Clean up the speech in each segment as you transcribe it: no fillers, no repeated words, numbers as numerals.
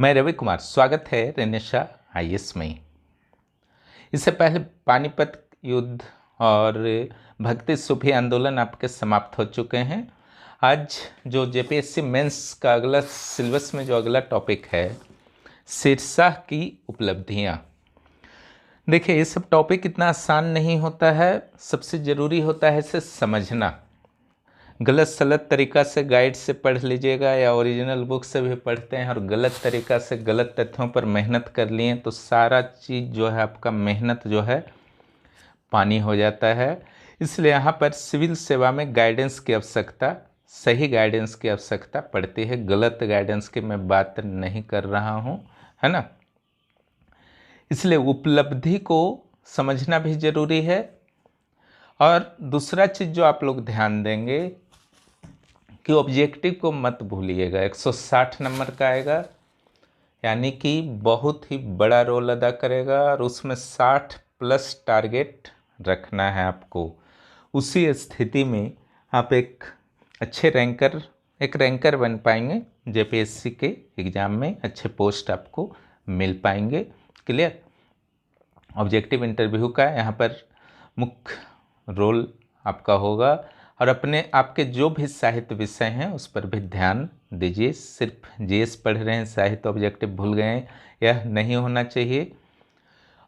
मैं रवि कुमार, स्वागत है रेनेशा आईएएस में। इससे पहले पानीपत युद्ध और भक्ति सूफी आंदोलन आपके समाप्त हो चुके हैं। आज जो जेपीएससी मेंस का अगला सिलेबस में जो अगला टॉपिक है, शेरशाह की उपलब्धियां। देखिए, ये सब टॉपिक इतना आसान नहीं होता है। सबसे ज़रूरी होता है इसे समझना। गलत सलत तरीक़ा से गाइड से पढ़ लीजिएगा या ओरिजिनल बुक से भी पढ़ते हैं और गलत तरीक़ा से गलत तथ्यों पर मेहनत कर लिए तो सारा चीज़ जो है, आपका मेहनत जो है पानी हो जाता है। इसलिए यहाँ पर सिविल सेवा में गाइडेंस की आवश्यकता, सही गाइडेंस की आवश्यकता पड़ती है। गलत गाइडेंस की मैं बात नहीं कर रहा हूँ, है ना। इसलिए उपलब्धि को समझना भी ज़रूरी है। और दूसरा चीज़ जो आप लोग ध्यान देंगे कि ऑब्जेक्टिव को मत भूलिएगा। 160 नंबर का आएगा, यानी कि बहुत ही बड़ा रोल अदा करेगा और उसमें 60 प्लस टारगेट रखना है आपको। उसी स्थिति में आप एक रैंकर बन पाएंगे। जेपीएससी के एग्ज़ाम में अच्छे पोस्ट आपको मिल पाएंगे। क्लियर। ऑब्जेक्टिव इंटरव्यू का यहाँ पर मुख्य रोल आपका होगा और आपके जो भी साहित्य विषय हैं उस पर भी ध्यान दीजिए। सिर्फ जीएस पढ़ रहे हैं, साहित्य ऑब्जेक्टिव भूल गए हैं, यह नहीं होना चाहिए।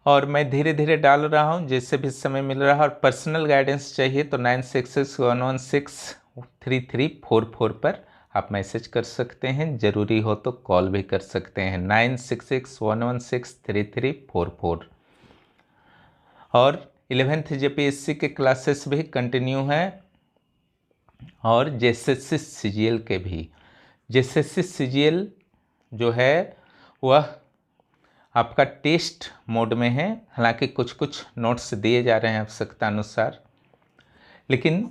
और मैं धीरे धीरे डाल रहा हूं, जैसे भी समय मिल रहा है। और पर्सनल गाइडेंस चाहिए तो 9661163344 पर आप मैसेज कर सकते हैं। ज़रूरी हो तो कॉल भी कर सकते हैं, 9661163344। और 11th जेपीएससी के क्लासेस भी कंटिन्यू हैं और जेएसएससी सीजीएल के भी। जेएसएससी सीजीएल जो है वह आपका टेस्ट मोड में है। हालांकि कुछ कुछ नोट्स दिए जा रहे हैं आवश्यकता अनुसार, लेकिन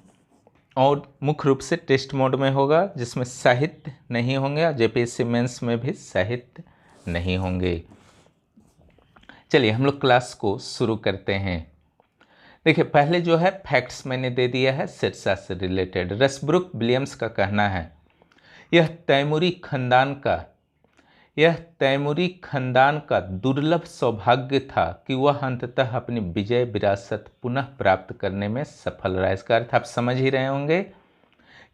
और मुख्य रूप से टेस्ट मोड में होगा, जिसमें साहित्य नहीं होंगे और जेपीएससी मेंस में भी साहित्य नहीं होंगे। चलिए हम लोग क्लास को शुरू करते हैं। देखिए, पहले जो है फैक्ट्स मैंने दे दिया है शेरशाह से रिलेटेड। रसब्रुक विलियम्स का कहना है यह तैमूरी खानदान का दुर्लभ सौभाग्य था कि वह अंततः अपनी विजय विरासत पुनः प्राप्त करने में सफल रहा। इसका अर्थ आप समझ ही रहे होंगे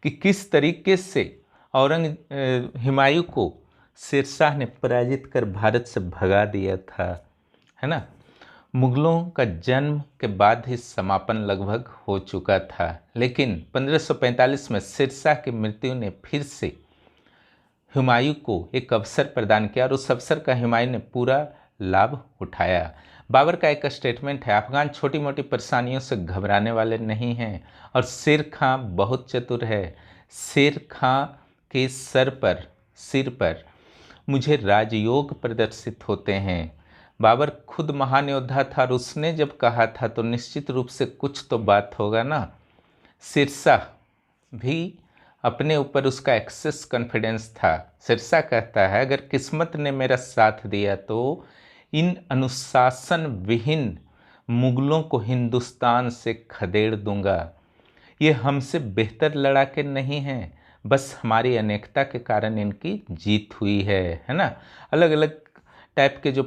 कि किस तरीके से हुमायूं को शेरशाह ने पराजित कर भारत से भगा दिया था, है ना। मुगलों का जन्म के बाद ही समापन लगभग हो चुका था, लेकिन 1545 में शेरशाह की मृत्यु ने फिर से हुमायूं को एक अवसर प्रदान किया और उस अवसर का हुमायूं ने पूरा लाभ उठाया। बाबर का एक स्टेटमेंट है, अफगान छोटी मोटी परेशानियों से घबराने वाले नहीं हैं और शेर खां बहुत चतुर है। शेर खां के सिर पर मुझे राजयोग प्रदर्शित होते हैं। बाबर खुद महान योद्धा था और उसने जब कहा था तो निश्चित रूप से कुछ तो बात होगा ना। शेरशाह भी अपने ऊपर उसका एक्सेस कॉन्फिडेंस था। शेरशाह कहता है, अगर किस्मत ने मेरा साथ दिया तो इन अनुशासन विहीन मुगलों को हिंदुस्तान से खदेड़ दूंगा। ये हमसे बेहतर लड़ाके नहीं हैं, बस हमारी अनेकता के कारण इनकी जीत हुई है ना। अलग अलग टाइप के जो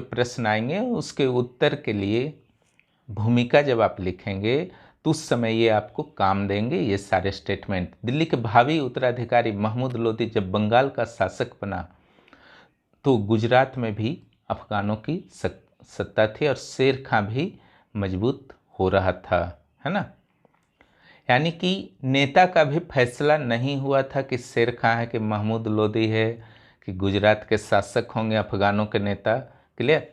प्रश्न आएंगे उसके उत्तर के लिए भूमिका जब आप लिखेंगे तो उस समय ये आपको काम देंगे। ये सारे स्टेटमेंट। दिल्ली के भावी उत्तराधिकारी महमूद लोदी जब बंगाल का शासक बना तो गुजरात में भी अफगानों की सत्ता थी और शेर खां भी मजबूत हो रहा था, है ना। यानी कि नेता का भी फैसला नहीं हुआ था कि शेर खां है कि महमूद लोदी है कि गुजरात के शासक होंगे अफगानों के नेता। क्लियर।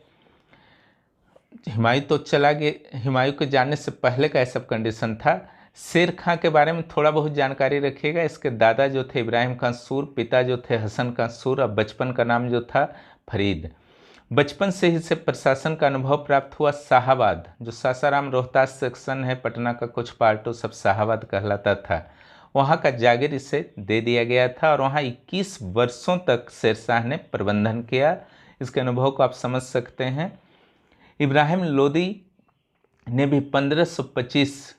हुमायूं तो चला गया, हुमायूं के जाने से पहले का सब कंडीशन था। शेर खां के बारे में थोड़ा बहुत जानकारी रखिएगा। इसके दादा जो थे इब्राहिम खां सूर, पिता जो थे हसन खां सूर और बचपन का नाम जो था फरीद। बचपन से ही से प्रशासन का अनुभव प्राप्त हुआ। शाहाबाद जो सासाराम रोहतास सेक्शन है पटना का, कुछ पार्टों सब शाहाबाद कहलाता था, वहाँ का जागीर इसे दे दिया गया था और वहाँ 21 वर्षों तक शेरशाह ने प्रबंधन किया। इसके अनुभव को आप समझ सकते हैं। इब्राहिम लोदी ने भी 1525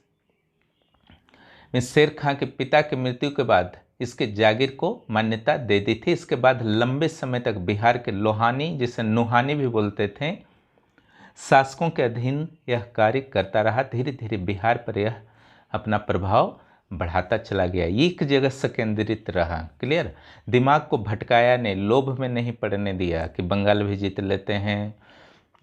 में शेर खां के पिता की मृत्यु के बाद इसके जागीर को मान्यता दे दी थी। इसके बाद लंबे समय तक बिहार के लोहानी, जिसे नुहानी भी बोलते थे, शासकों के अधीन यह कार्य करता रहा। धीरे धीरे बिहार पर यह अपना प्रभाव बढ़ाता चला गया, एक जगह से केंद्रित रहा। क्लियर? दिमाग को भटकाया नहीं, लोभ में नहीं पड़ने दिया कि बंगाल भी जीत लेते हैं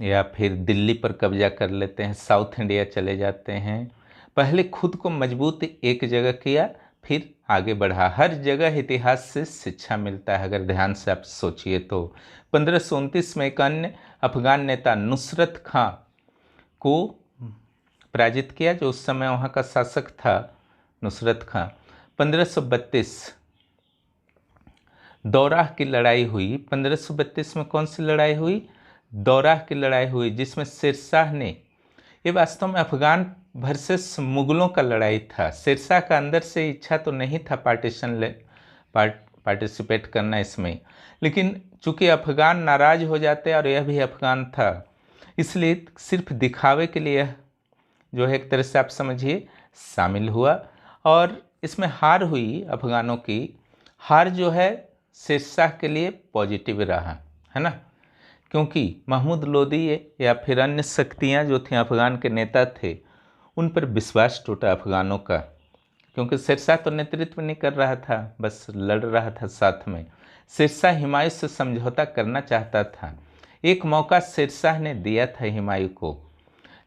या फिर दिल्ली पर कब्जा कर लेते हैं, साउथ इंडिया चले जाते हैं। पहले खुद को मजबूत एक जगह किया, फिर आगे बढ़ा। हर जगह इतिहास से शिक्षा मिलता है, अगर ध्यान से आप सोचिए तो। 1529 में एक अन्य अफगान नेता नुसरत खां को पराजित किया, जो उस समय वहाँ का शासक था नुसरत खां। 1532 दौराह की लड़ाई हुई। 1532 में कौन सी लड़ाई हुई? दौराह की लड़ाई हुई, जिसमें शेरशाह ने, ये वास्तव में अफगान वर्सेस मुगलों का लड़ाई था। शेरशाह का अंदर से इच्छा तो नहीं था पार्टिसिपेट करना इसमें, लेकिन चूंकि अफगान नाराज हो जाते और यह भी अफगान था, इसलिए सिर्फ दिखावे के लिए जो है एक तरह से आप समझिए शामिल हुआ। और इसमें हार हुई अफगानों की। हार जो है शेरशाह के लिए पॉजिटिव रहा, है ना, क्योंकि महमूद लोदी या फिर अन्य शक्तियाँ जो थीं, अफगान के नेता थे, उन पर विश्वास टूटा अफगानों का, क्योंकि शेरशाह तो नेतृत्व नहीं कर रहा था, बस लड़ रहा था साथ में। शेरशाह हुमायूं से समझौता करना चाहता था। एक मौका शेरशाह ने दिया था हुमायूं को,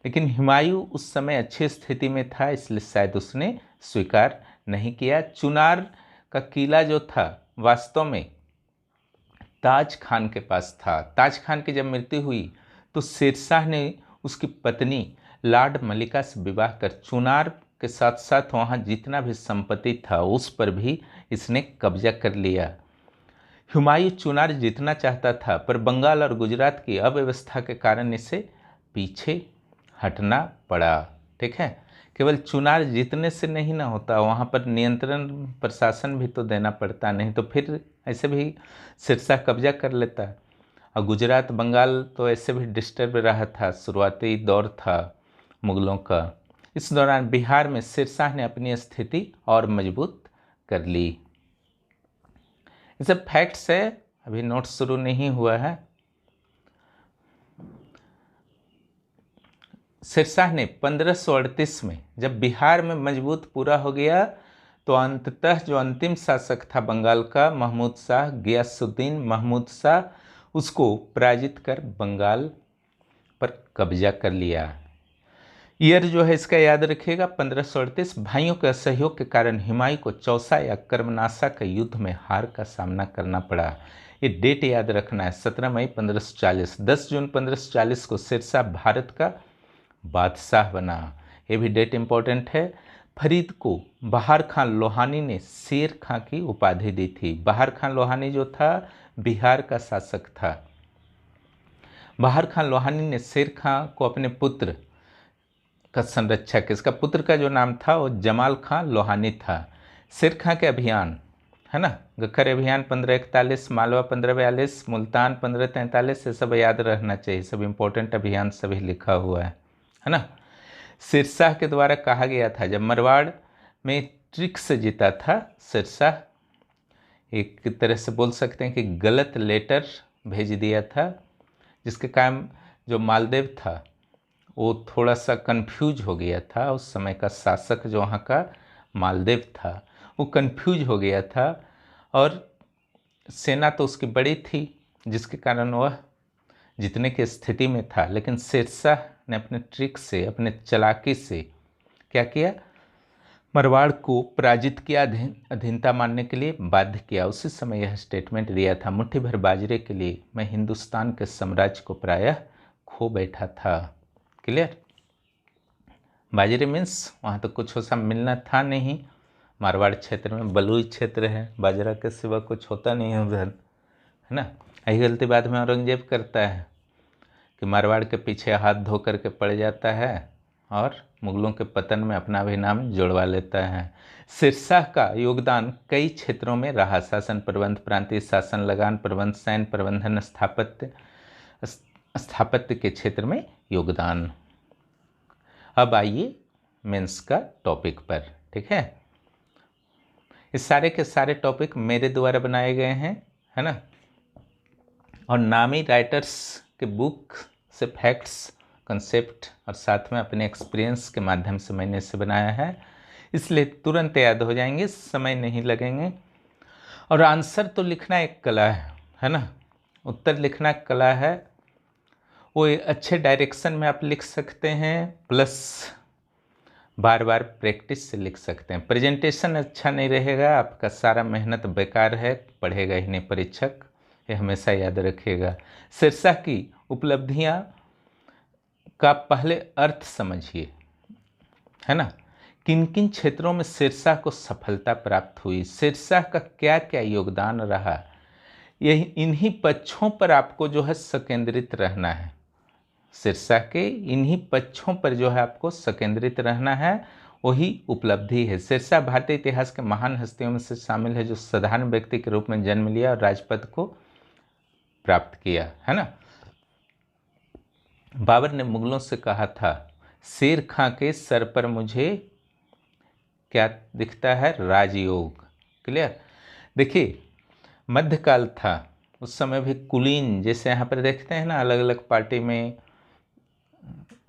लेकिन हुमायूं उस समय अच्छी स्थिति में था, इसलिए शायद उसने स्वीकार नहीं किया। चुनार का किला जो था वास्तव में ताज खान के पास था। ताज खान की जब मृत्यु हुई तो शेरशाह ने उसकी पत्नी लाड मलिका से विवाह कर चुनार के साथ साथ वहाँ जितना भी संपत्ति था उस पर भी इसने कब्जा कर लिया। हुमायूं चुनार जीतना चाहता था, पर बंगाल और गुजरात की अव्यवस्था के कारण इसे पीछे हटना पड़ा। ठीक है, केवल चुनार जीतने से नहीं ना होता, वहाँ पर नियंत्रण प्रशासन भी तो देना पड़ता, नहीं तो फिर ऐसे भी शेरशाह कब्जा कर लेता। और गुजरात बंगाल तो ऐसे भी डिस्टर्ब रहा था, शुरुआती दौर था मुगलों का। इस दौरान बिहार में शेरशाह ने अपनी स्थिति और मजबूत कर ली। ये सब फैक्ट्स है, अभी नोट्स शुरू नहीं हुआ है। शेरशाह ने 1538 में जब बिहार में मजबूत पूरा हो गया तो अंततः जो अंतिम शासक था बंगाल का, महमूद शाह, गियासुद्दीन महमूद शाह, उसको पराजित कर बंगाल पर कब्जा कर लिया। ईयर जो है इसका याद रखिएगा 1538। भाइयों के असहयोग के कारण हुमायूं को चौसा या कर्मनाशा के युद्ध में हार का सामना करना पड़ा। ये डेट याद रखना है, 17 मई 1540। 10 जून 1540 को शेरशाह भारत का बादशाह बना, ये भी डेट इंपॉर्टेंट है। फरीद को बहार खान लोहानी ने शेर खां की उपाधि दी थी। बहार खान लोहानी जो था बिहार का शासक था। बहार खान लोहानी ने शेर खां को अपने पुत्र का संरक्षक, इसका पुत्र का जो नाम था वो जमाल खां लोहानी था। शेर खां के अभियान है ना, गखर अभियान 1541, मालवा 1542, मुल्तान 1543, ये सब याद रहना चाहिए, सब इंपॉर्टेंट अभियान सभी लिखा हुआ है ना। शेरशाह के द्वारा कहा गया था, जब मारवाड़ में ट्रिक से जीता था शेरशाह, एक तरह से बोल सकते हैं कि गलत लेटर भेज दिया था, जिसके कारण जो मालदेव था वो थोड़ा सा कंफ्यूज हो गया था। उस समय का शासक जो वहाँ का मालदेव था वो कंफ्यूज हो गया था, और सेना तो उसकी बड़ी थी, जिसके कारण वह जीतने की स्थिति में था। लेकिन शेरशाह ने अपने ट्रिक से, अपने चालाकी से क्या किया, मारवाड़ को पराजित किया, अधीनता मानने के लिए बाध्य किया। उसी समय यह स्टेटमेंट दिया था, मुट्ठी भर बाजरे के लिए मैं हिंदुस्तान के साम्राज्य को प्रायः खो बैठा था। क्लियर? बाजरे मीन्स वहाँ तो कुछ वैसा मिलना था नहीं, मारवाड़ क्षेत्र में बलुई क्षेत्र है, बाजरा के सिवा कुछ होता नहीं है उधर, है ना। यही गलती बाद में औरंगजेब करता है कि मारवाड़ के पीछे हाथ धो करके पड़ जाता है और मुगलों के पतन में अपना भी नाम जोड़वा लेता है। शेरशाह का योगदान कई क्षेत्रों में रहा, शासन प्रबंध, प्रांतीय शासन, लगान प्रबंध, सैन्य प्रबंधन, स्थापत्य के क्षेत्र में योगदान। अब आइए मेंस का टॉपिक पर। ठीक है, ये सारे के सारे टॉपिक मेरे द्वारा बनाए गए हैं, है ना, और नामी राइटर्स के बुक से फैक्ट्स, कंसेप्ट और साथ में अपने एक्सपीरियंस के माध्यम से मैंने इसे बनाया है, इसलिए तुरंत याद हो जाएंगे, समय नहीं लगेंगे। और आंसर तो लिखना एक कला है ना, उत्तर लिखना कला है, वो अच्छे डायरेक्शन में आप लिख सकते हैं, प्लस बार बार प्रैक्टिस से लिख सकते हैं। प्रेजेंटेशन अच्छा नहीं रहेगा, आपका सारा मेहनत बेकार है, पढ़ेगा ही नहीं परीक्षक, ये हमेशा याद रखिएगा। शीर्षक की उपलब्धियां का पहले अर्थ समझिए, है ना, किन किन क्षेत्रों में शीर्षक को सफलता प्राप्त हुई, शीर्षक का क्या क्या योगदान रहा, यही इन्हीं पक्षों पर आपको जो है संकेंद्रित रहना है। शीर्षक के इन्हीं पक्षों पर जो है आपको संकेंद्रित रहना है, वही उपलब्धि है। शीर्षक भारतीय इतिहास के महान हस्तियों में से शामिल है जो साधारण व्यक्ति के रूप में जन्म लिया और राजपद को प्राप्त किया, है ना। बाबर ने मुगलों से कहा था, शेर खां के सर पर मुझे क्या दिखता है, राजयोग। क्लियर। देखिए मध्यकाल था, उस समय भी कुलीन, जैसे यहाँ पर देखते हैं ना, अलग अलग पार्टी में,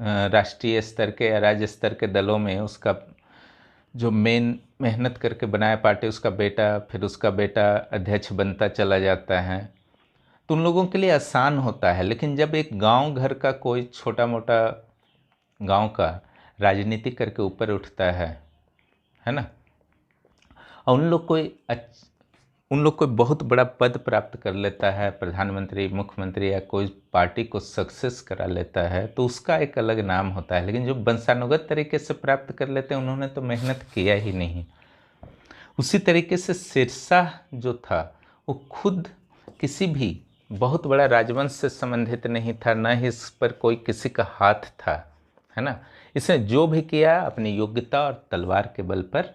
राष्ट्रीय स्तर के या राज्य स्तर के दलों में उसका जो मेन मेहनत करके बनाया पार्टी, उसका बेटा, फिर उसका बेटा अध्यक्ष बनता चला जाता है, तो उन लोगों के लिए आसान होता है। लेकिन जब एक गांव घर का कोई छोटा मोटा गांव का राजनीति करके ऊपर उठता है ना, और उन लोग कोई बहुत बड़ा पद प्राप्त कर लेता है, प्रधानमंत्री, मुख्यमंत्री, या कोई पार्टी को सक्सेस करा लेता है, तो उसका एक अलग नाम होता है। लेकिन जो वंशानुगत तरीके से प्राप्त कर लेते हैं, उन्होंने तो मेहनत किया ही नहीं। उसी तरीके से शेरशाह जो था वो खुद किसी भी बहुत बड़ा राजवंश से संबंधित नहीं था, न ही इस पर कोई किसी का हाथ था, है ना। इसने जो भी किया अपनी योग्यता और तलवार के बल पर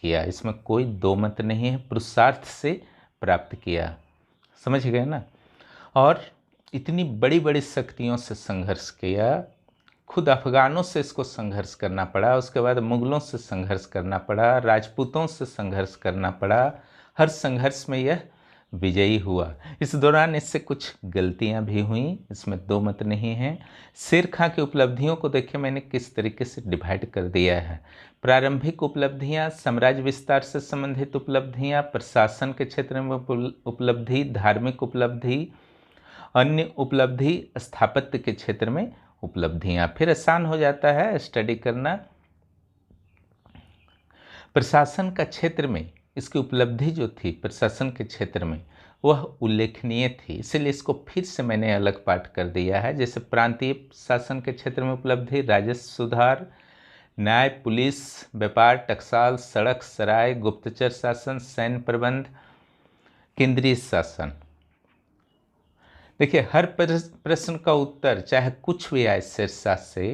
किया, इसमें कोई दो मत नहीं है, पुरुषार्थ से प्राप्त किया, समझ गए ना। और इतनी बड़ी बड़ी शक्तियों से संघर्ष किया, खुद अफगानों से इसको संघर्ष करना पड़ा, उसके बाद मुगलों से संघर्ष करना पड़ा, राजपूतों से संघर्ष करना पड़ा, हर संघर्ष में यह विजयी हुआ। इस दौरान इससे कुछ गलतियां भी हुई, इसमें दो मत नहीं है। शेर खां की उपलब्धियों को देखिए मैंने किस तरीके से डिवाइड कर दिया है। प्रारंभिक उपलब्धियां, साम्राज्य विस्तार से संबंधित उपलब्धियां, प्रशासन के क्षेत्र में उपलब्धि, धार्मिक उपलब्धि, अन्य उपलब्धि, स्थापत्य के क्षेत्र में उपलब्धियां। फिर आसान हो जाता है स्टडी करना। प्रशासन का क्षेत्र में इसकी उपलब्धि जो थी प्रशासन के क्षेत्र में, वह उल्लेखनीय थी, इसलिए इसको फिर से मैंने अलग पाठ कर दिया है। जैसे प्रांतीय शासन के क्षेत्र में उपलब्धि, राजस्व सुधार, न्याय, पुलिस, व्यापार, टकसाल, सड़क, सराय, गुप्तचर शासन, सैन्य प्रबंध, केंद्रीय शासन। देखिए हर प्रश्न का उत्तर चाहे कुछ भी आए शीर्षक से,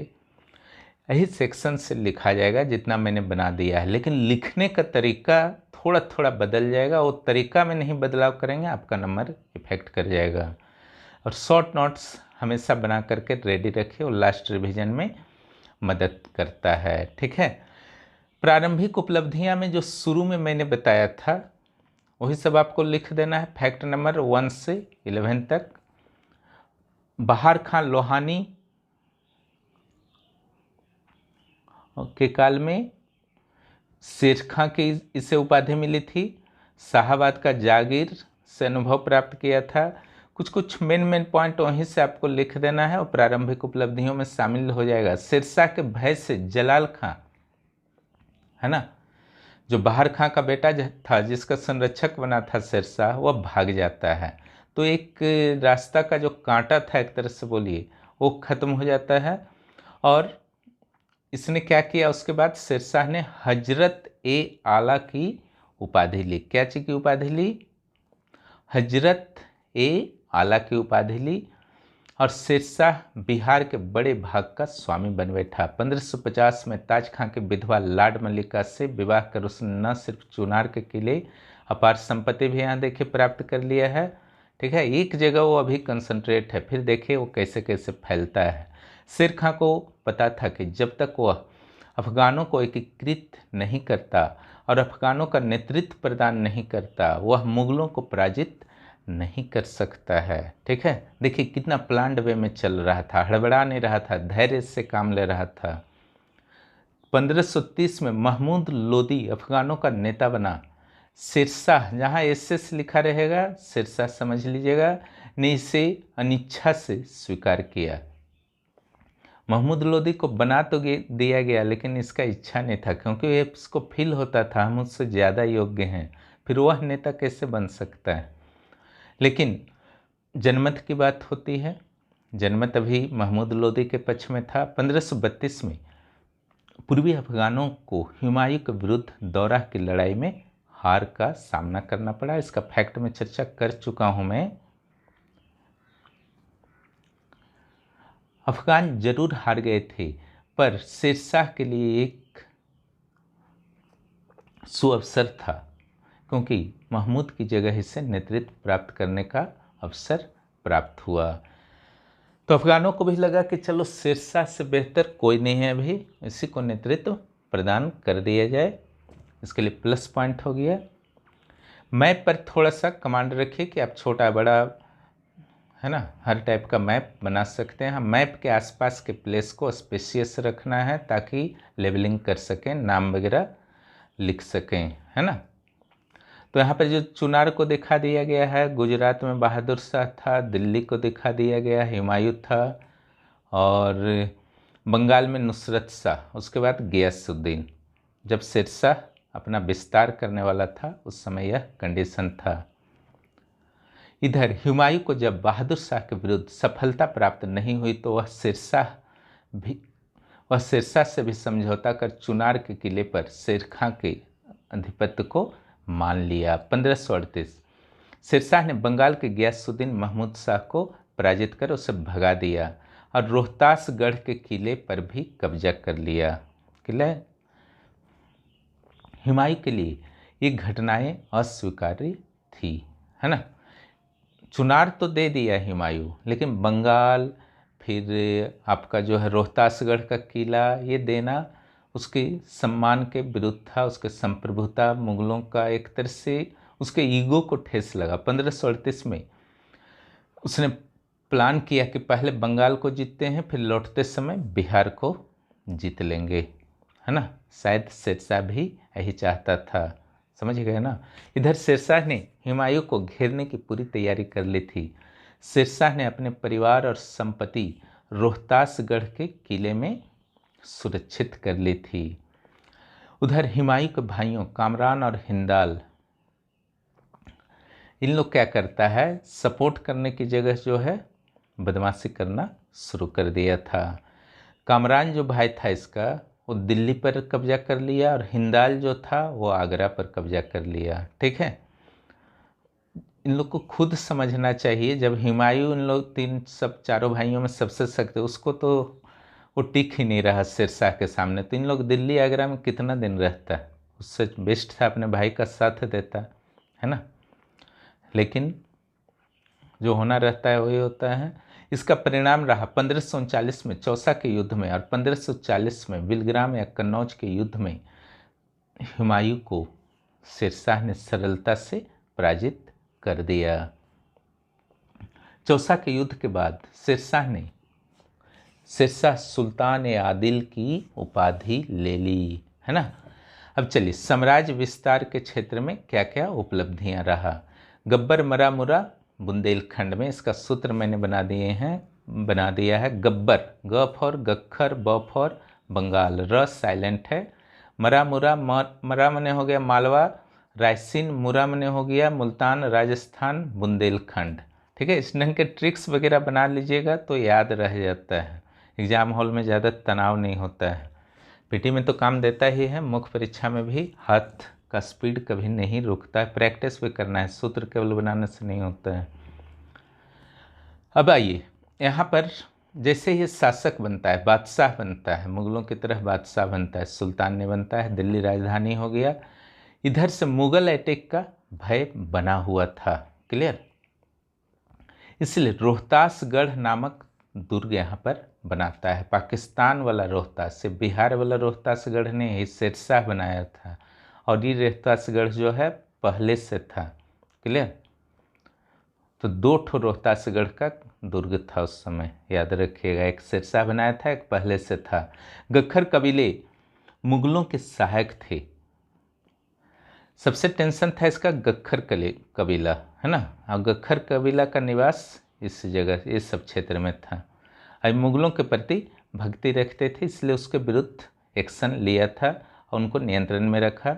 यही सेक्शन से लिखा जाएगा जितना मैंने बना दिया है, लेकिन लिखने का तरीका थोड़ा थोड़ा बदल जाएगा। वो तरीका में नहीं बदलाव करेंगे, आपका नंबर इफेक्ट कर जाएगा। और शॉर्ट नोट्स हमेशा बना करके रेडी रखिए, और लास्ट रिवीजन में मदद करता है, ठीक है। प्रारंभिक उपलब्धियां में जो शुरू में मैंने बताया था वही सब आपको लिख देना है, फैक्ट नंबर 1 से 11 तक। बहार खां लोहानी के काल में शेर खां की इसे उपाधि मिली थी। शाहाबाद का जागीर से अनुभव प्राप्त किया था। कुछ कुछ मेन पॉइंट वहीं से आपको लिख देना है और प्रारंभिक उपलब्धियों में शामिल हो जाएगा। शेरशाह के भय से जलाल खां, है ना, जो बहार खां का बेटा था जिसका संरक्षक बना था शेरशाह, वह भाग जाता है। तो एक रास्ता का जो कांटा था एक तरह से बोलिए वो खत्म हो जाता है। और इसने क्या किया, उसके बाद शेरशाह ने हजरत ए आला की उपाधि ली। क्या चीज़ की उपाधि ली? हजरत ए आला की उपाधि ली। और शेरशाह बिहार के बड़े भाग का स्वामी बन बैठा। 1550 में ताज खां के विधवा लाड मल्लिका से विवाह कर उसने न सिर्फ चुनार के किले, अपार संपत्ति भी यहाँ देखिए प्राप्त कर लिया है, ठीक है। एक जगह वो अभी कंसंट्रेट है, फिर देखिए वो कैसे कैसे फैलता है। शेर खां को पता था कि जब तक वह अफगानों को एकीकृत नहीं करता और अफगानों का नेतृत्व प्रदान नहीं करता, वह मुगलों को पराजित नहीं कर सकता है। ठीक है, देखिए कितना प्लान्ड वे में चल रहा था, हड़बड़ा नहीं रहा था, धैर्य से काम ले रहा था। 1530 में महमूद लोदी अफगानों का नेता बना। शेरशाह, जहाँ एस लिखा रहेगा शेरशाह समझ लीजिएगा, ने इसे अनिच्छा से स्वीकार किया। महमूद लोदी को बना तो दिया गया, लेकिन इसका इच्छा नहीं था, क्योंकि इसको फील होता था हम उससे ज़्यादा योग्य हैं, फिर वह नेता कैसे बन सकता है। लेकिन जनमत की बात होती है, जनमत अभी महमूद लोदी के पक्ष में था। 1532 में पूर्वी अफगानों को हुमायूं के विरुद्ध दौरा की लड़ाई में हार का सामना करना पड़ा। इसका फैक्ट में चर्चा कर चुका हूं मैं। अफगान जरूर हार गए थे, पर शेरशाह के लिए एक सुअवसर था, क्योंकि महमूद की जगह इसे नेतृत्व प्राप्त करने का अवसर प्राप्त हुआ। तो अफगानों को भी लगा कि चलो शेरशाह से बेहतर कोई नहीं है, अभी इसी को नेतृत्व प्रदान कर दिया जाए। इसके लिए प्लस पॉइंट हो गया। मैप पर थोड़ा सा कमांड रखिए कि आप छोटा बड़ा है ना, हर टाइप का मैप बना सकते हैं। हम मैप के आसपास के प्लेस को स्पेशियस रखना है, ताकि लेबलिंग कर सकें, नाम वगैरह लिख सकें, है ना। तो यहाँ पर जो चुनार को दिखा दिया गया है, गुजरात में बहादुर शाह था, दिल्ली को दिखा दिया गया हुमायूं था, और बंगाल में नुसरत शाह, उसके बाद गियासुद्दीन। जब शेरशाह अपना विस्तार करने वाला था उस समय यह कंडीशन था। इधर हुमायूं को जब बहादुर शाह के विरुद्ध सफलता प्राप्त नहीं हुई तो वह शेरशाह से भी समझौता कर चुनार के किले पर शेर खां के अधिपत्य को मान लिया। 1538 शेरशाह ने बंगाल के गियासुद्दीन महमूद शाह को पराजित कर उसे भगा दिया और रोहतासगढ़ के किले पर भी कब्जा कर लिया। किले हुमायूं के लिए ये घटनाएं अस्वीकार्य थी, है ना। चुनार तो दे दिया हुमायूं, लेकिन बंगाल, फिर आपका जो है रोहतासगढ़ का किला, ये देना उसके सम्मान के विरुद्ध था, उसके संप्रभुता मुगलों का एक तरह से उसके ईगो को ठेस लगा। 1538 में उसने प्लान किया कि पहले बंगाल को जीतते हैं, फिर लौटते समय बिहार को जीत लेंगे, है ना। शायद शेरशाह भी यही चाहता था, समझ गए ना। इधर शेरशाह ने हुमायूं को घेरने की पूरी तैयारी कर ली थी। शेरशाह ने अपने परिवार और संपत्ति रोहतासगढ़ के किले में सुरक्षित कर ली थी। उधर हुमायूं के भाइयों कामरान और हिंदाल, इन लोग क्या करता है, सपोर्ट करने की जगह जो है बदमाशी करना शुरू कर दिया था। कामरान जो भाई था इसका, वो दिल्ली पर कब्जा कर लिया, और हिंदाल जो था वो आगरा पर कब्जा कर लिया। ठीक है, इन लोग को खुद समझना चाहिए, जब हुमायूं इन लोग चारों भाइयों में सबसे सख्त है, उसको तो वो टिक ही नहीं रहा शेरशाह के सामने, तो इन लोग दिल्ली आगरा में कितना दिन रहता है, उससे बेस्ट था अपने भाई का साथ देता, है ना। लेकिन जो होना रहता है वही होता है। इसका परिणाम रहा 1539 में चौसा के युद्ध में, और 1540 में बिलग्राम या कन्नौज के युद्ध में हुमायूं को शेरशाह ने सरलता से पराजित कर दिया। चौसा के युद्ध के बाद शेरशाह सुल्तान ए आदिल की उपाधि ले ली, है ना। अब चलिए साम्राज्य विस्तार के क्षेत्र में क्या क्या उपलब्धियां रहा। गब्बर मरामुरा बुंदेलखंड में, इसका सूत्र मैंने बना दिया है। गब्बर, ग फॉर गखर, ब फॉर बंगाल, र साइलेंट है। मरामुरा, मरा मने हो गया मालवा, रायसीन, मुरा मने हो गया मुल्तान राजस्थान, बुंदेलखंड। ठीक है, इस ढंग के ट्रिक्स वगैरह बना लीजिएगा तो याद रह जाता है, एग्जाम हॉल में ज़्यादा तनाव नहीं होता है। पीटी में तो काम देता ही है, मुख्य परीक्षा में भी हाथ का स्पीड कभी नहीं रुकता है, प्रैक्टिस भी करना है, सूत्र केवल बनाने से नहीं होता है। अब आइए यहाँ पर, जैसे ये शासक बनता है, बादशाह बनता है, मुगलों की तरह बादशाह बनता है, सुल्तान ने बनता है, दिल्ली राजधानी हो गया। इधर से मुगल अटैक का भय बना हुआ था, क्लियर। इसलिए रोहतासगढ़ नामक दुर्ग यहाँ पर बनाता है। पाकिस्तान वाला रोहतास से बिहार वाला रोहतासगढ़ ने ही शेरशाह बनाया था, और ये रोहतासगढ़ जो है पहले से था। क्लियर? तो 2 ठो रोहतासगढ़ का दुर्ग था उस समय, याद रखिएगा। एक सिरसा बनाया था, एक पहले से था। गख्खर कबीले मुगलों के सहायक थे। सबसे टेंशन था इसका गख्खर कबीला, है ना। और गख्खर कबीला का निवास इस जगह, इस सब क्षेत्र में था। अब मुगलों के प्रति भक्ति रखते थे, इसलिए उसके विरुद्ध एक्शन लिया था और उनको नियंत्रण में रखा।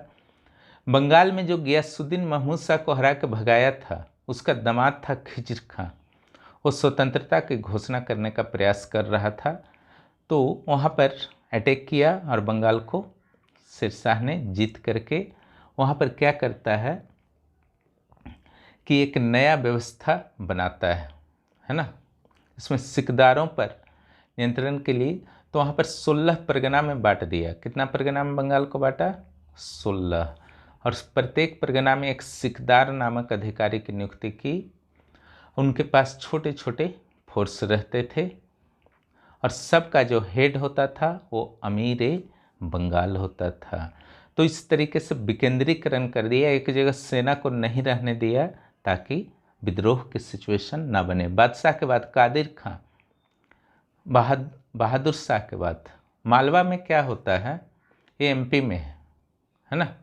बंगाल में जो गियासुद्दीन महमूद शाह को हरा के भगाया था, उसका दामाद था खिज्र खां। वो स्वतंत्रता की घोषणा करने का प्रयास कर रहा था, तो वहाँ पर अटैक किया और बंगाल को शेरशाह ने जीत करके वहाँ पर क्या करता है कि एक नया व्यवस्था बनाता है ना। इसमें सिकदारों पर नियंत्रण के लिए तो वहाँ पर 16 परगना में बांट दिया। कितना परगना में बंगाल को बांटा? 16। और प्रत्येक परगना में एक सिकदार नामक अधिकारी की नियुक्ति की। उनके पास छोटे छोटे फोर्स रहते थे और सबका जो हेड होता था वो अमीर बंगाल होता था। तो इस तरीके से विकेंद्रीकरण कर दिया, एक जगह सेना को नहीं रहने दिया ताकि विद्रोह की सिचुएशन ना बने। बादशाह के बाद कादिर खां, बहादुर शाह के बाद मालवा में क्या होता है, ये एमपी में है ना।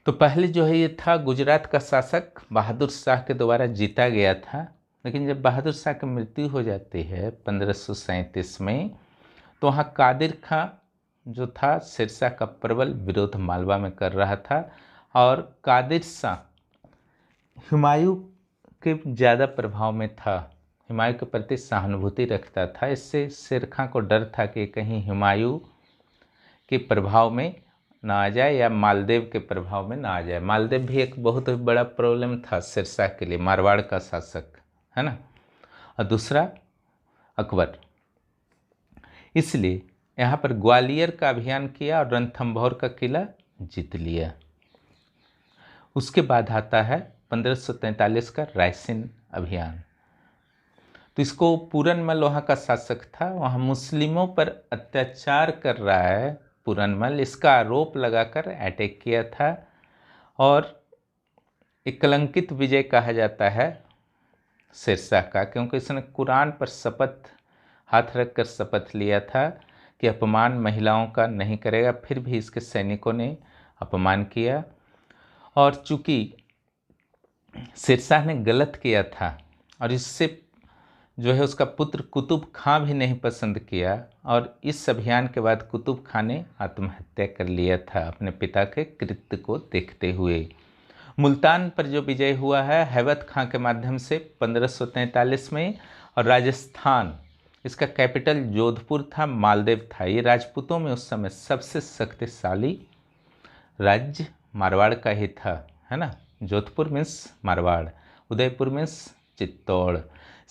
तो पहले जो है ये था गुजरात का शासक बहादुर शाह के द्वारा जीता गया था, लेकिन जब बहादुर शाह की मृत्यु हो जाती है 1537 में, तो वहाँ कादिर खां जो था शेरशाह का प्रबल विरोध मालवा में कर रहा था। और कादिर शाह हुमायूं के ज़्यादा प्रभाव में था, हुमायूं के प्रति सहानुभूति रखता था। इससे शेर खां को डर था कि कहीं हुमायूं के प्रभाव में ना आ जाए या मालदेव के प्रभाव में ना आ जाए। मालदेव भी एक बहुत बड़ा प्रॉब्लम था शेरशाह के लिए, मारवाड़ का शासक, है ना। और दूसरा अकबर। इसलिए यहाँ पर ग्वालियर का अभियान किया और रणथंभौर का किला जीत लिया। उसके बाद आता है 1543 का रायसीन अभियान। तो इसको पूरनमल वहाँ का शासक था, वहाँ मुस्लिमों पर अत्याचार कर रहा है पूरनमल, इसका आरोप लगाकर अटैक किया था। और एक कलंकित विजय कहा जाता है शेरशाह का, क्योंकि इसने कुरान पर शपथ हाथ रखकर शपथ लिया था कि अपमान महिलाओं का नहीं करेगा, फिर भी इसके सैनिकों ने अपमान किया। और चूंकि शेरशाह ने गलत किया था और इससे जो है उसका पुत्र कुतुब खां भी नहीं पसंद किया, और इस अभियान के बाद कुतुब खां ने आत्महत्या कर लिया था अपने पिता के कृत्य को देखते हुए। मुल्तान पर जो विजय हुआ है हैबत खां के माध्यम से 1543 में, और राजस्थान इसका कैपिटल जोधपुर था, मालदेव था। ये राजपूतों में उस समय सबसे शक्तिशाली राज्य मारवाड़ का ही था, है ना। Jodhpur means Marwar, Udaipur means Chittor.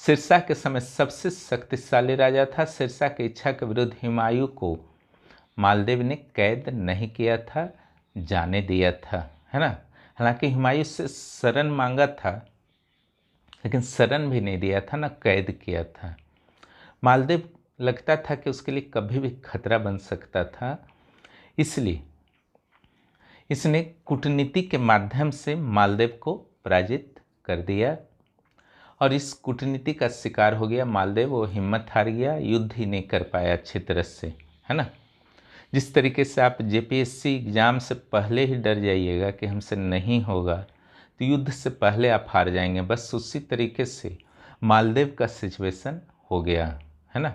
शेरशाह के समय सबसे शक्तिशाली राजा था। शेरशाह की इच्छा के विरुद्ध हुमायूं को मालदेव ने कैद नहीं किया था, जाने दिया था, है ना। हालांकि हुमायूं से शरण मांगा था, लेकिन शरण भी नहीं दिया था, ना कैद किया था। मालदेव लगता था कि उसके लिए कभी भी खतरा बन सकता था, इसलिए इसने कूटनीति के माध्यम से मालदेव को पराजित कर दिया और इस कूटनीति का शिकार हो गया मालदेव। वो हिम्मत हार गया, युद्ध ही नहीं कर पाया अच्छी तरह से, है ना। जिस तरीके से आप जेपीएससी एग्ज़ाम से पहले ही डर जाइएगा कि हमसे नहीं होगा, तो युद्ध से पहले आप हार जाएंगे, बस उसी तरीके से मालदेव का सिचुएशन हो गया, है ना।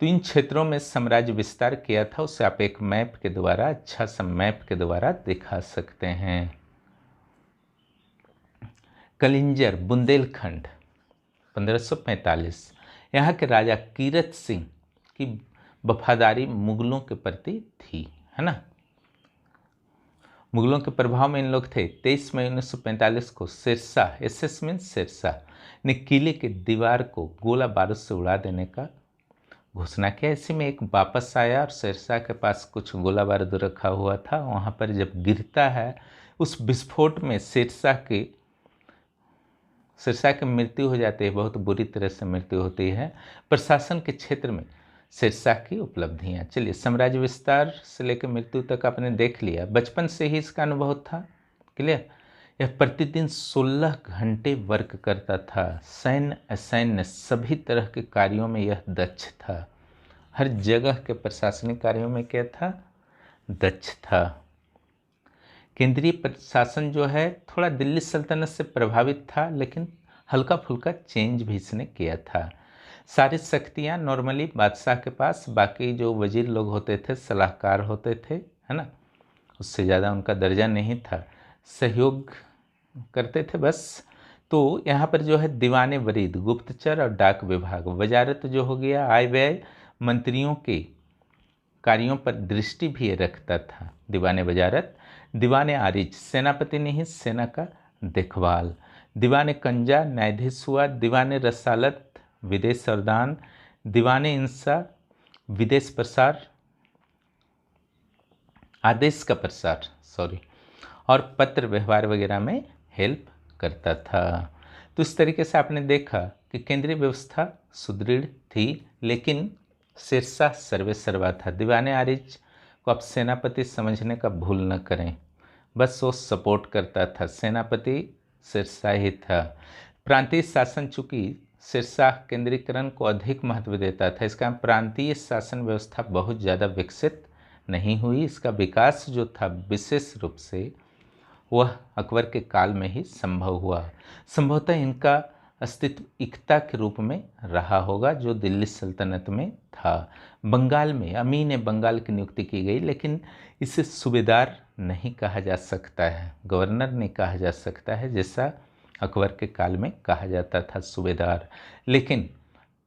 तो इन क्षेत्रों में साम्राज्य विस्तार किया था, उसे आप एक मैप के द्वारा, अच्छा सा मैप के द्वारा दिखा सकते हैं। कलिंजर बुंदेलखंड 1545, यहाँ के राजा कीरत सिंह की वफादारी मुगलों के प्रति थी, है ना। मुगलों के प्रभाव में इन लोग थे। 23 मई 1945 को शेरशाह, एसएस मीन्स शेरशाह, ने किले के दीवार को गोला बारूद से उड़ा देने का घोषणा किया। इसी में एक वापस आया और शेरशाह के पास कुछ गोला बारूद रखा हुआ था। वहाँ पर जब गिरता है, उस विस्फोट में शेरशाह की मृत्यु हो जाती है, बहुत बुरी तरह से मृत्यु होती है। प्रशासन के क्षेत्र में शेरशाह की उपलब्धियां। चलिए, साम्राज्य विस्तार से लेकर मृत्यु तक आपने देख लिया। बचपन से ही इसका अनुभव था। क्लियर। यह प्रतिदिन 16 घंटे वर्क करता था। सैन्य असैन्य सभी तरह के कार्यों में यह दक्ष था। हर जगह के प्रशासनिक कार्यों में क्या था? दक्ष था। केंद्रीय प्रशासन जो है थोड़ा दिल्ली सल्तनत से प्रभावित था, लेकिन हल्का फुल्का चेंज भी इसने किया था। सारी शक्तियाँ नॉर्मली बादशाह के पास, बाकी जो वजीर लोग होते थे सलाहकार होते थे, है ना, उससे ज़्यादा उनका दर्जा नहीं था, सहयोग करते थे बस। तो यहाँ पर जो है दीवाने वरीद, गुप्तचर और डाक विभाग, वजारत जो हो गया आय व्यय मंत्रियों के कार्यों पर दृष्टि भी रखता था दीवाने वजारत। दीवाने आरिज, सेनापति नहीं सेना का देखभाल। दीवाने कंजा, न्यायाधीश हुआ। दीवाने रसालत, विदेश और दान। दीवाने इंसा, विदेश प्रसार, आदेश का प्रसार, सॉरी, और पत्र व्यवहार वगैरह में हेल्प करता था। तो इस तरीके से आपने देखा कि केंद्रीय व्यवस्था सुदृढ़ थी, लेकिन शेरशाह सर्वे सर्वा था। दीवाने आरिज को आप सेनापति समझने का भूल न करें, बस वो सपोर्ट करता था। सेनापति शेरशाह ही था। प्रांतीय शासन, चूंकि शेरशाह केंद्रीकरण को अधिक महत्व देता था, इसका प्रांतीय शासन व्यवस्था बहुत ज़्यादा विकसित नहीं हुई। इसका विकास जो था विशेष रूप से वह अकबर के काल में ही संभव हुआ। संभवतः इनका अस्तित्व इक्ता के रूप में रहा होगा जो दिल्ली सल्तनत में था। बंगाल में अमीन बंगाल की नियुक्ति की गई, लेकिन इसे सूबेदार नहीं कहा जा सकता है, गवर्नर नहीं कहा जा सकता है जैसा अकबर के काल में कहा जाता था सूबेदार। लेकिन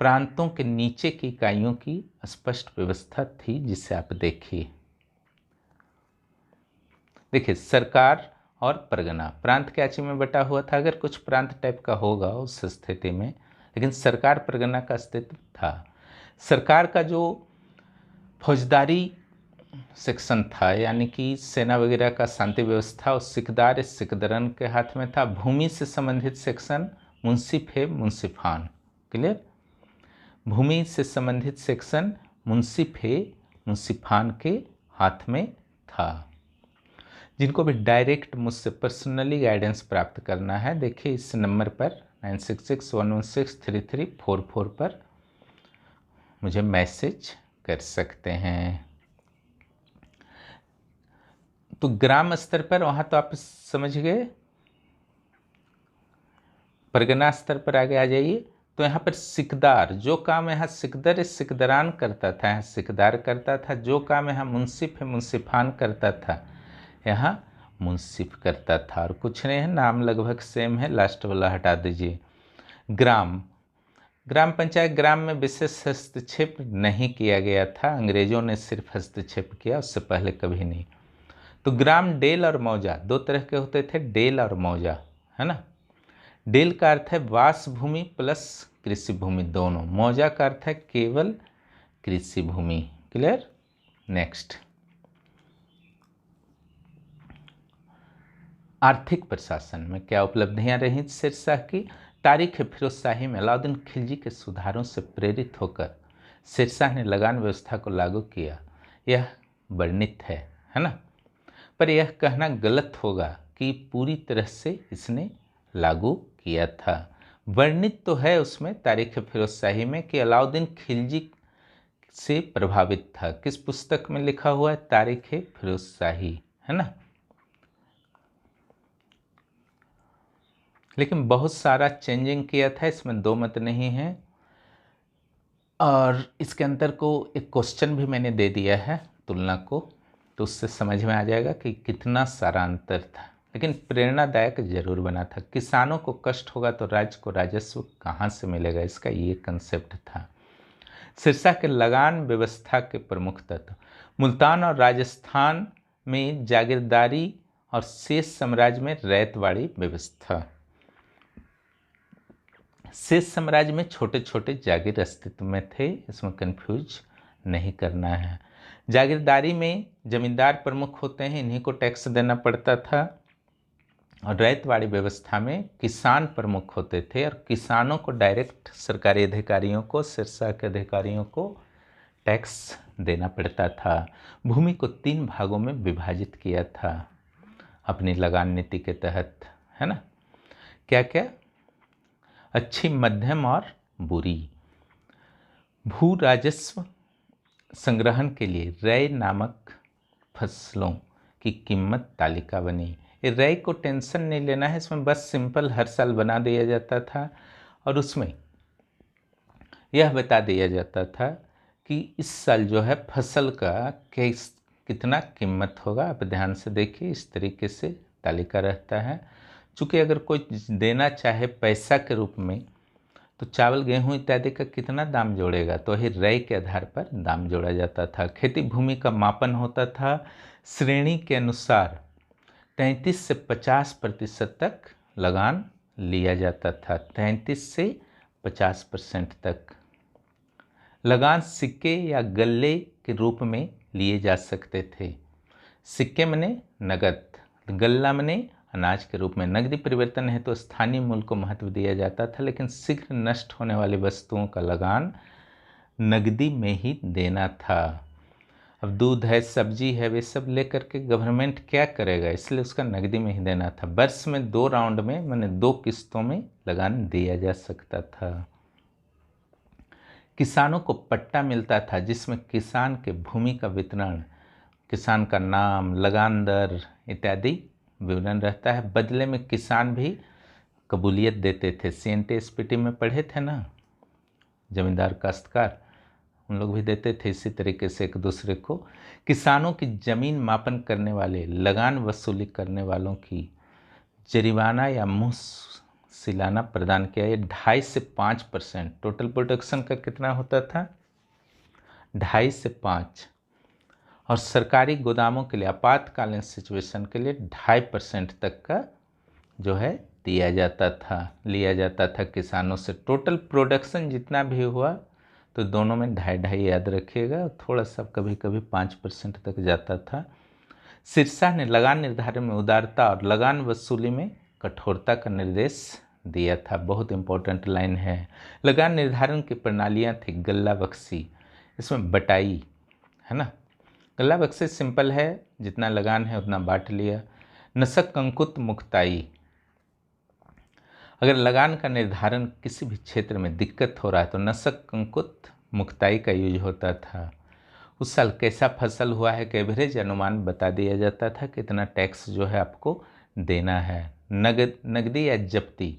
प्रांतों के नीचे की इकाइयों की स्पष्ट व्यवस्था थी, जिसे आप देखिए। देखिए, सरकार और परगना, प्रांत कैची में बटा हुआ था, अगर कुछ प्रांत टाइप का होगा उस स्थिति में, लेकिन सरकार परगना का अस्तित्व था। सरकार का जो फौजदारी सेक्शन था, यानी कि सेना वगैरह का शांति व्यवस्था, और सिकदार सिकदरन के हाथ में था। भूमि से संबंधित सेक्शन मुंसिफ है मुंसिफान। क्लियर। भूमि से संबंधित सेक्शन मुंसिफ है मुंसिफान के हाथ में था। जिनको भी डायरेक्ट मुझसे पर्सनली गाइडेंस प्राप्त करना है, देखिए इस नंबर पर 9661163344 पर मुझे मैसेज कर सकते हैं। तो ग्राम स्तर पर वहाँ तो आप समझ गए। परगना स्तर पर आगे आ जाइए। तो यहाँ पर सिकदार, जो काम यहाँ सिकदर सिकदरान करता था, यहाँ सिकदार करता था। जो काम यहाँ मुंसिफ मुंसिफान करता था, यहाँ मुंसिफ करता था। और कुछ नहीं है, नाम लगभग सेम है, लास्ट वाला हटा दीजिए। ग्राम, ग्राम पंचायत, ग्राम में विशेष हस्तक्षेप नहीं किया गया था, अंग्रेजों ने सिर्फ हस्तक्षेप किया, उससे पहले कभी नहीं। तो ग्राम, डेल और मौजा, दो तरह के होते थे, डेल और मौजा, है ना। डेल का अर्थ है वास भूमि प्लस कृषि भूमि दोनों। मौजा का अर्थ है केवल कृषि भूमि। क्लियर। नेक्स्ट, आर्थिक प्रशासन में क्या उपलब्धियां रहीं शेरशाह की? तारीख फिरोजशाही में अलाउद्दीन खिलजी के सुधारों से प्रेरित होकर शेरशाह ने लगान व्यवस्था को लागू किया, यह वर्णित है ना। पर यह कहना गलत होगा कि पूरी तरह से इसने लागू किया था। वर्णित तो है उसमें तारीख फिरोजशाही में कि अलाउद्दीन खिलजी से प्रभावित था। किस पुस्तक में लिखा हुआ है? तारीख फिरोजशाही, है ना। लेकिन बहुत सारा चेंजिंग किया था, इसमें दो मत नहीं है। और इसके अंदर को एक क्वेश्चन भी मैंने दे दिया है तुलना को, तो उससे समझ में आ जाएगा कि कितना सारा अंतर था। लेकिन प्रेरणादायक जरूर बना था। किसानों को कष्ट होगा तो राज्य को राजस्व कहाँ से मिलेगा, इसका ये कंसेप्ट था। शेरशाह के लगान व्यवस्था के प्रमुख तत्व, मुल्तान और राजस्थान में जागीरदारी और शेष साम्राज्य में रैयतवाड़ी व्यवस्था। शेष साम्राज्य में छोटे छोटे जागीर अस्तित्व में थे, इसमें कंफ्यूज नहीं करना है। जागीरदारी में जमींदार प्रमुख होते हैं, इन्हीं को टैक्स देना पड़ता था। और रैयतवाड़ी व्यवस्था में किसान प्रमुख होते थे, और किसानों को डायरेक्ट सरकारी अधिकारियों को, शेरशाह के अधिकारियों को टैक्स देना पड़ता था। भूमि को 3 भागों में विभाजित किया था अपनी लगान नीति के तहत, है ना। क्या क्या? अच्छी, मध्यम और बुरी। भू राजस्व संग्रहण के लिए रय नामक फसलों की कीमत तालिका बनी। ये रय को टेंशन नहीं लेना है, इसमें बस सिंपल हर साल बना दिया जाता था और उसमें यह बता दिया जाता था कि इस साल जो है फसल का कितना कीमत होगा। आप ध्यान से देखिए, इस तरीके से तालिका रहता है। चूँकि अगर कोई देना चाहे पैसा के रूप में तो चावल, गेहूं इत्यादि का कितना दाम जोड़ेगा, तो ही रय के आधार पर दाम जोड़ा जाता था। खेती भूमि का मापन होता था श्रेणी के अनुसार। 33 से 50% तक लगान लिया जाता था। 33 से 50% तक लगान सिक्के या गल्ले के रूप में लिए जा सकते थे। सिक्के मने नगद, गल्ला मने अनाज के रूप में। नकदी परिवर्तन है तो स्थानीय मूल्य को महत्व दिया जाता था, लेकिन शीघ्र नष्ट होने वाली वस्तुओं का लगान नकदी में ही देना था। अब दूध है, सब्जी है, वे सब लेकर के गवर्नमेंट क्या करेगा, इसलिए उसका नकदी में ही देना था। वर्ष में 2 राउंड में, माने 2 किस्तों में लगान दिया जा सकता था। किसानों को पट्टा मिलता था जिसमें किसान के भूमि का वितरण, किसान का नाम, लगान दर इत्यादि विवरण रहता है। बदले में किसान भी कबूलियत देते थे। CNT SPT में पढ़े थे ना, जमींदार काश्तकार, उन लोग भी देते थे इसी तरीके से एक दूसरे को। किसानों की जमीन मापन करने वाले, लगान वसूली करने वालों की जरिमाना या मुहसिलाना प्रदान किया। ये 2.5 से 5%। टोटल प्रोडक्शन का कितना होता था? 2.5 से 5। और सरकारी गोदामों के लिए आपातकालीन सिचुएशन के लिए 2.5% तक का जो है दिया जाता था, लिया जाता था किसानों से। टोटल प्रोडक्शन जितना भी हुआ तो दोनों में 2.5-2.5 याद रखिएगा। थोड़ा सा कभी कभी 5% तक जाता था। सिरसा ने लगान निर्धारण में उदारता और लगान वसूली में कठोरता का निर्देश दिया था। बहुत इंपॉर्टेंट लाइन है। लगान निर्धारण की प्रणालियाँ थी गल्ला बक्सी, इसमें बटाई, है ना। गल्ला बक्सी सिंपल है, जितना लगान है उतना बांट लिया। नसक कंकुत मुक्ताई, अगर लगान का निर्धारण किसी भी क्षेत्र में दिक्कत हो रहा है तो नसक कंकुत मुक्ताई का यूज होता था। उस साल कैसा फसल हुआ है, एवरेज अनुमान बता दिया जाता था कितना टैक्स जो है आपको देना है। नगदी या जब्ती,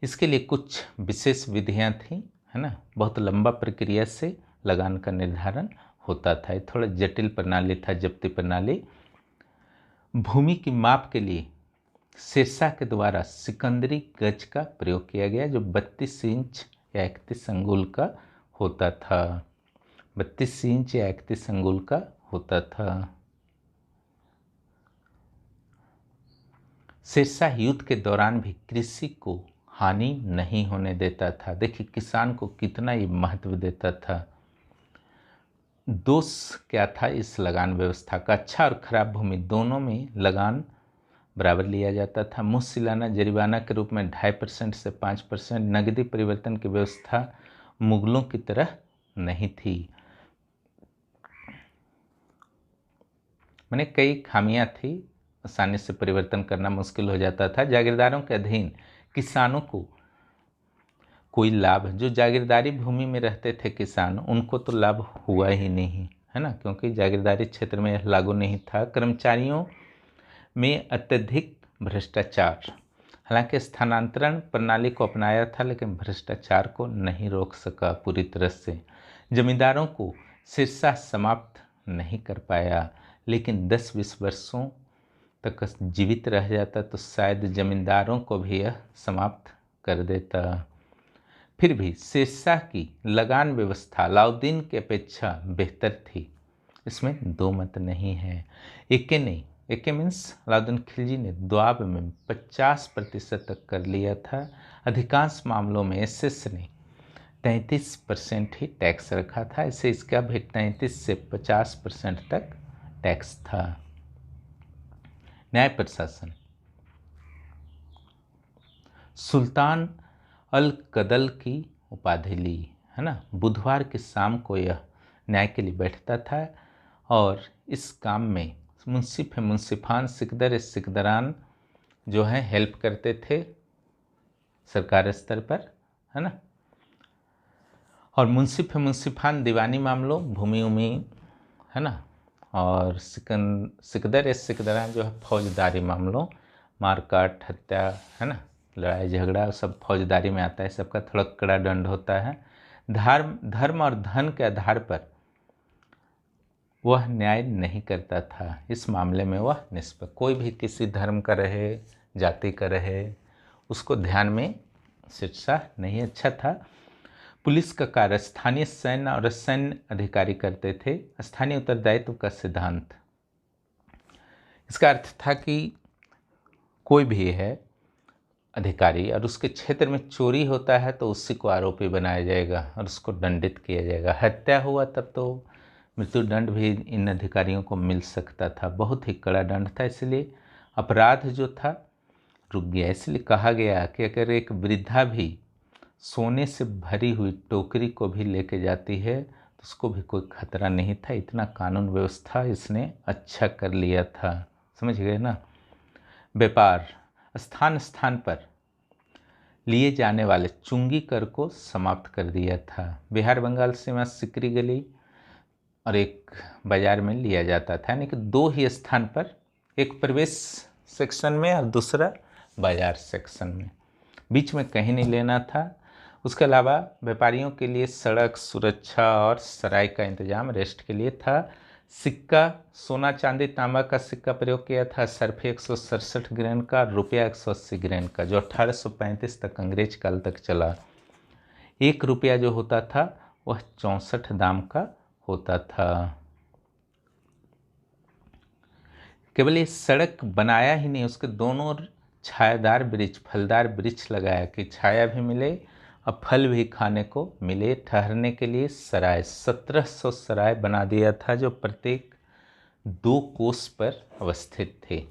इसके लिए कुछ विशेष विधियां थी, है ना। बहुत लंबा प्रक्रिया से लगान का निर्धारण होता था। ये थोड़ा जटिल प्रणाली था जब्ती प्रणाली। भूमि की माप के लिए सिरसा के द्वारा सिकंदरी गज का प्रयोग किया गया, जो 32 इंच या 31 अंगुल का होता था। 32 इंच या 31 अंगुल का होता था। सिरसा युद्ध के दौरान भी कृषि को हानि नहीं होने देता था। देखिए किसान को कितना ये महत्व देता था। दोष क्या था इस लगान व्यवस्था का? अच्छा और खराब भूमि दोनों में लगान बराबर लिया जाता था। मुहसिलाना जरिमाना के रूप में 2.5% से 5%। नगदी परिवर्तन की व्यवस्था मुगलों की तरह नहीं थी, मैंने कई खामियां थी, आसानी से परिवर्तन करना मुश्किल हो जाता था। जागीरदारों के अधीन किसानों को कोई लाभ, जो जागीरदारी भूमि में रहते थे किसान, उनको तो लाभ हुआ ही नहीं, है ना, क्योंकि जागीरदारी क्षेत्र में यह लागू नहीं था। कर्मचारियों में अत्यधिक भ्रष्टाचार, हालांकि स्थानांतरण प्रणाली को अपनाया था लेकिन भ्रष्टाचार को नहीं रोक सका पूरी तरह से। जमींदारों को सिरसा समाप्त नहीं कर पाया, लेकिन 10-20 वर्षों तक जीवित रह जाता तो शायद जमींदारों को भी यह समाप्त कर देता। फिर भी सिरसा की लगान व्यवस्था अलाउद्दीन की अपेक्षा बेहतर थी, इसमें दो मत नहीं है। एके ने, एके मीन्स अलाउद्दीन खिलजी ने द्वाब में 50% तक कर लिया था। अधिकांश मामलों में एसएस ने 33% ही टैक्स रखा था, इसे इसका भी 33 से 50% तक टैक्स था। न्याय प्रशासन, सुल्तान अल कदल की उपाधि ली, है ना। बुधवार की शाम को यह न्याय के लिए बैठता था और इस काम में मुंसिफ मुंसिफान सिकदर सिकदरान जो हैं हेल्प करते थे सरकार स्तर पर, है ना। और मुंसिफ मुंसिफान दीवानी मामलों, भूमि उमी, है ना, और सिकदर सिकदरान जो है फौजदारी मामलों, मारकाट, हत्या, है ना, लड़ाई झगड़ा, सब फौजदारी में आता है, सबका थोड़ा कड़ा दंड होता है। धर्म और धन के आधार पर वह न्याय नहीं करता था। इस मामले में वह निष्पक्ष, कोई भी किसी धर्म का रहे, जाति का रहे, उसको ध्यान में शिक्षा नहीं। अच्छा था। पुलिस का कार्य स्थानीय सैन्य और सैन्य अधिकारी करते थे। स्थानीय उत्तरदायित्व का सिद्धांत, इसका अर्थ था कि कोई भी है अधिकारी और उसके क्षेत्र में चोरी होता है तो उसी को आरोपी बनाया जाएगा और उसको दंडित किया जाएगा। हत्या हुआ तब तो मृत्युदंड भी इन अधिकारियों को मिल सकता था। बहुत ही कड़ा दंड था, इसलिए अपराध जो था रुक गया। इसलिए कहा गया कि अगर एक वृद्धा भी सोने से भरी हुई टोकरी को भी लेके जाती है तो उसको भी कोई खतरा नहीं था। इतना कानून व्यवस्था इसने अच्छा कर लिया था, समझ गए ना। व्यापार, स्थान स्थान पर लिए जाने वाले चुंगी कर को समाप्त कर दिया था। बिहार बंगाल सीमा सिकरी गली और एक बाजार में लिया जाता था, यानी कि दो ही स्थान पर, एक प्रवेश सेक्शन में और दूसरा बाजार सेक्शन में, बीच में कहीं नहीं लेना था। उसके अलावा व्यापारियों के लिए सड़क सुरक्षा और सराय का इंतजाम रेस्ट के लिए था। सिक्का, सोना चांदी तांबा का सिक्का प्रयोग किया था। सरफे 167 ग्रेन का, रुपया 180 ग्रेन का, जो 1835 तक अंग्रेज काल तक चला। 1 रुपया जो होता था वह 64 दाम का होता था। केवल ये सड़क बनाया ही नहीं, उसके दोनों ओर छायादार वृक्ष, फलदार वृक्ष लगाया कि छाया भी मिले और फल भी खाने को मिले। ठहरने के लिए सराय, 1700 सराय बना दिया था जो प्रत्येक 2 कोस पर अवस्थित थे।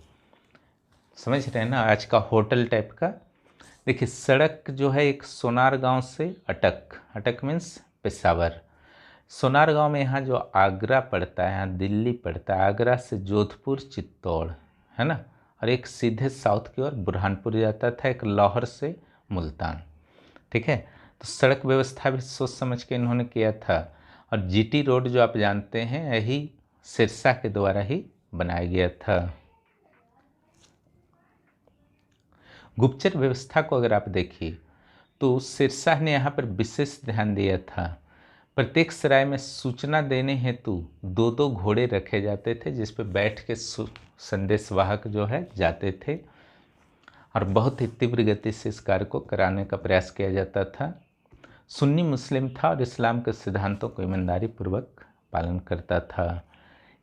समझ रहे हैं ना, आज का होटल टाइप का। देखिए सड़क जो है एक सोनार गांव से अटक, अटक मीन्स पेशावर, सोनार गांव में यहाँ जो आगरा पड़ता है, यहाँ दिल्ली पड़ता है, आगरा से जोधपुर चित्तौड़, है ना, और एक सीधे साउथ की ओर बुरहानपुर जाता था, एक लाहौर से मुल्तान। ठीक है, तो सड़क व्यवस्था भी सोच समझ के इन्होंने किया था। और जीटी रोड जो आप जानते हैं यही सिरसा के द्वारा ही बनाया गया था। गुप्तचर व्यवस्था को अगर आप देखिए तो सिरसा ने यहाँ पर विशेष ध्यान दिया था। प्रत्येक सराय में सूचना देने हेतु 2-2 घोड़े रखे जाते थे जिस पर बैठ के संदेशवाहक जो है जाते थे और बहुत ही तीव्र गति से इस कार्य को कराने का प्रयास किया जाता था। सुन्नी मुस्लिम था और इस्लाम के सिद्धांतों को ईमानदारी पूर्वक पालन करता था।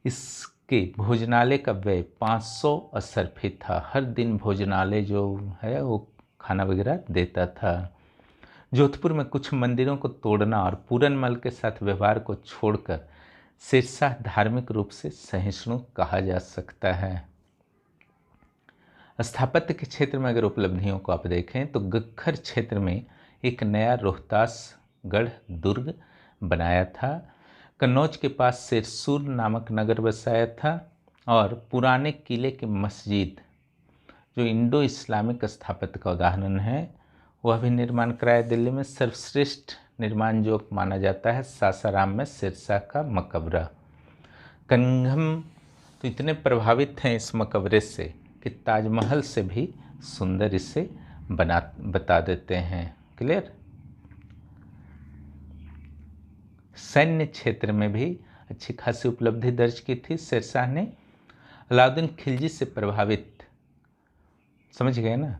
इसके भोजनालय का व्यय 500 असरफी था। हर दिन भोजनालय जो है वो खाना वगैरह देता था। जोधपुर में कुछ मंदिरों को तोड़ना और पूरनमल के साथ व्यवहार को छोड़कर सिरसा धार्मिक रूप से सहिष्णु कहा जा सकता है। स्थापत्य के क्षेत्र में अगर उपलब्धियों को आप देखें तो गग्खर क्षेत्र में एक नया रोहतासगढ़ दुर्ग बनाया था। कन्नौज के पास सिरसूर नामक नगर बसाया था और पुराने किले की मस्जिद जो इंडो इस्लामिक स्थापत्य का उदाहरण है वह भी निर्माण कराया। दिल्ली में सर्वश्रेष्ठ निर्माण जो माना जाता है सासाराम में सिरसा का मकबरा। कनघम तो इतने प्रभावित हैं इस मकबरे से कि ताजमहल से भी सुंदर इसे बता देते हैं। क्लियर। सैन्य क्षेत्र में भी अच्छी खासी उपलब्धि दर्ज की थी शेरशाह ने। अलाउद्दीन खिलजी से प्रभावित, समझ गए ना,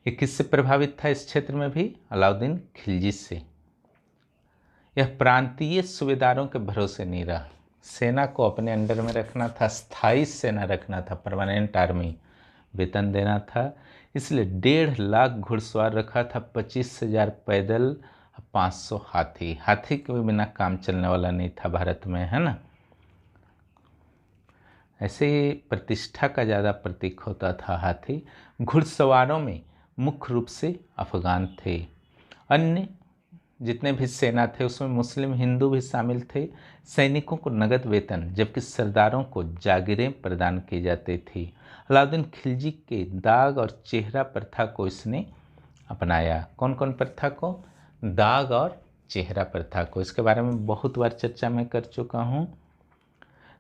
ये किससे प्रभावित था इस क्षेत्र में भी? अलाउद्दीन खिलजी से। यह प्रांतीय सूबेदारों के भरोसे नहीं रहा। सेना को अपने अंडर में रखना था, स्थायी सेना रखना था, परमानेंट आर्मी, वेतन देना था। इसलिए 1.5 लाख घुड़सवार रखा था, 25,000 पैदल, 500 हाथी। हाथी के बिना काम चलने वाला नहीं था भारत में, है ना। ऐसे प्रतिष्ठा का ज़्यादा प्रतीक होता था हाथी। घुड़सवारों में मुख्य रूप से अफगान थे। अन्य जितने भी सेना थे उसमें मुस्लिम हिंदू भी शामिल थे। सैनिकों को नगद वेतन जबकि सरदारों को जागीरें प्रदान की जाती थी। अलाउद्दीन खिलजी के दाग और चेहरा प्रथा को इसने अपनाया। कौन कौन प्रथा को? दाग और चेहरा प्रथा को। इसके बारे में बहुत बार चर्चा मैं कर चुका हूँ।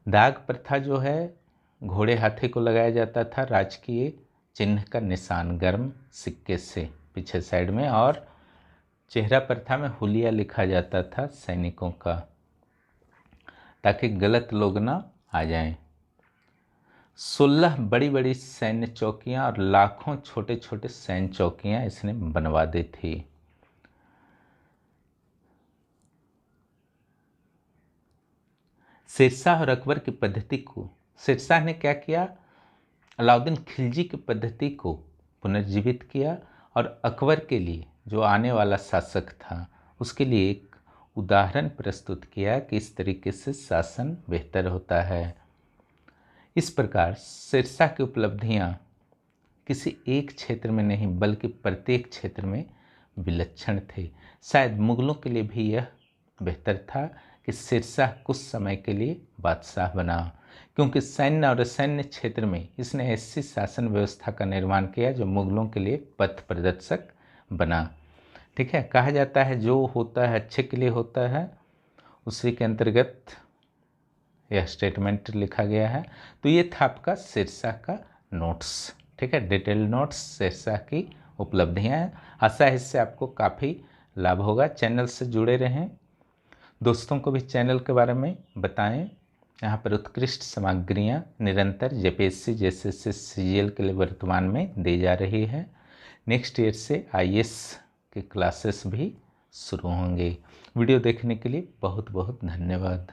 दाग प्रथा जो है, घोड़े हाथी को लगाया जाता था राजकीय चिन्ह का निशान गर्म सिक्के से पीछे साइड में, और चेहरा प्रथा में हुलिया लिखा जाता था सैनिकों का, ताकि गलत लोग ना आ जाएं। 16 बड़ी बड़ी सैन्य चौकियां और लाखों छोटे छोटे सैन्य चौकियां इसने बनवा दी थी। शेरशाह और अकबर की पद्धति को, शेरशाह ने क्या किया? अलाउद्दीन खिलजी की पद्धति को पुनर्जीवित किया और अकबर के लिए, जो आने वाला शासक था, उसके लिए एक उदाहरण प्रस्तुत किया कि इस तरीके से शासन बेहतर होता है। इस प्रकार शेरशाह की उपलब्धियां किसी एक क्षेत्र में नहीं बल्कि प्रत्येक क्षेत्र में विलक्षण थे। शायद मुगलों के लिए भी यह बेहतर था कि शेरशाह कुछ समय के लिए बादशाह बना, क्योंकि सैन्य और असैन्य क्षेत्र में इसने ऐसी शासन व्यवस्था का निर्माण किया जो मुगलों के लिए पथ प्रदर्शक बना। ठीक है, कहा जाता है जो होता है अच्छे के लिए होता है, उसी के अंतर्गत यह स्टेटमेंट लिखा गया है। तो ये था आपका शेरशाह का नोट्स। ठीक है, डिटेल नोट्स शेरशाह की उपलब्धियाँ हैं। आशा है इससे आपको काफ़ी लाभ होगा। चैनल से जुड़े रहें, दोस्तों को भी चैनल के बारे में बताएं। यहाँ पर उत्कृष्ट सामग्रियाँ निरंतर जेपीएससी जैसे सीजीएल के लिए वर्तमान में दी जा रही है। नेक्स्ट ईयर से आईएएस के क्लासेस भी शुरू होंगे। वीडियो देखने के लिए बहुत बहुत धन्यवाद।